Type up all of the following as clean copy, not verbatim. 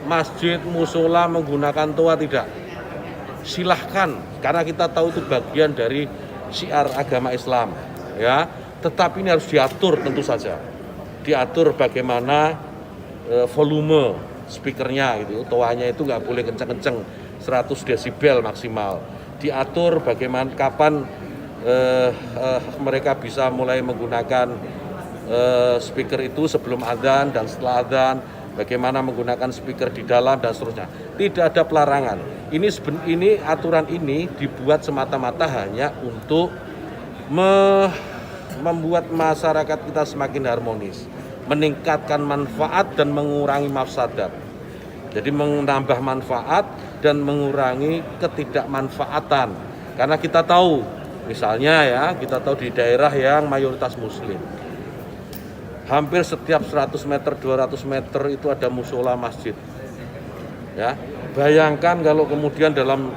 masjid, musola menggunakan toa, tidak. Silahkan, karena kita tahu itu bagian dari syiar agama Islam, ya. Tetapi ini harus diatur tentu saja. Diatur bagaimana volume speakernya gitu, toanya itu nggak boleh kenceng-kenceng, 100 desibel maksimal. Diatur bagaimana kapan mereka bisa mulai menggunakan speaker itu sebelum adzan dan setelah adzan, bagaimana menggunakan speaker di dalam dan seterusnya. Tidak ada pelarangan. Ini aturan ini dibuat semata-mata hanya untuk membuat masyarakat kita semakin harmonis, meningkatkan manfaat dan mengurangi mafsadat. Jadi menambah manfaat dan mengurangi ketidakmanfaatan. Karena kita tahu, misalnya ya, kita tahu di daerah yang mayoritas muslim, hampir setiap 100 meter, 200 meter itu ada musola masjid. Ya, bayangkan kalau kemudian dalam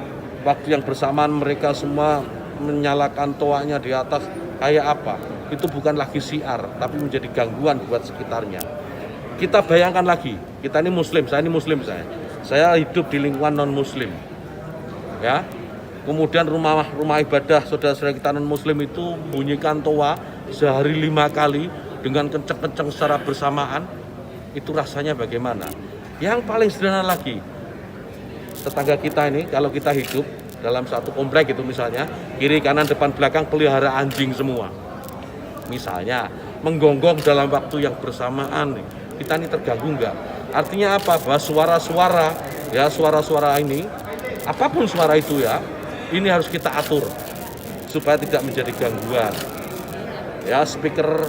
waktu yang bersamaan mereka semua menyalakan toanya di atas, kayak apa? Itu bukan lagi syiar, tapi menjadi gangguan buat sekitarnya. Kita bayangkan lagi, kita ini muslim, saya hidup di lingkungan non muslim, ya. Kemudian rumah ibadah saudara-saudara kita non muslim itu bunyikan toa sehari 5 kali dengan kenceng-kenceng secara bersamaan, itu rasanya bagaimana? Yang paling sederhana lagi, tetangga kita ini kalau kita hidup dalam satu komplek itu misalnya, kiri kanan depan belakang pelihara anjing semua. Misalnya menggonggong dalam waktu yang bersamaan, kita ini terganggu enggak? Artinya apa? Bahwa suara-suara ini, apapun suara itu ya, ini harus kita atur supaya tidak menjadi gangguan. Ya, speaker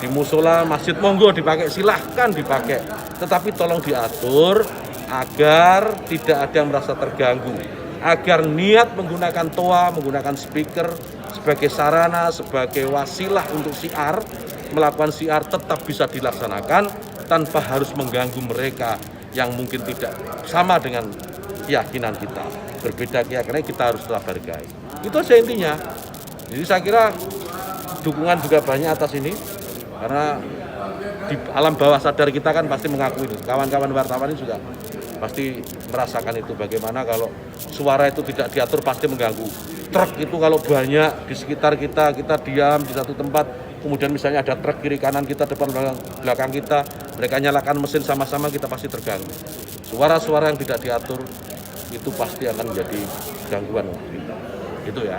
di musola, masjid, monggo dipakai, silahkan dipakai. Tetapi tolong diatur agar tidak ada yang merasa terganggu. Agar niat menggunakan toa, menggunakan speaker sebagai sarana, sebagai wasilah untuk syiar, melakukan syiar tetap bisa dilaksanakan tanpa harus mengganggu mereka yang mungkin tidak sama dengan keyakinan kita. Berbeda keyakinan, kita harus tetap hargai. Itu aja intinya. Jadi saya kira dukungan juga banyak atas ini, karena di alam bawah sadar kita kan pasti mengakui itu. Kawan-kawan wartawan ini juga pasti merasakan itu, bagaimana kalau suara itu tidak diatur pasti mengganggu. Truk itu kalau banyak di sekitar kita diam di satu tempat, kemudian misalnya ada truk kiri kanan kita, depan belakang kita, mereka nyalakan mesin sama-sama, kita pasti terganggu. Suara-suara yang tidak diatur itu pasti akan menjadi gangguan untuk kita. Itu ya.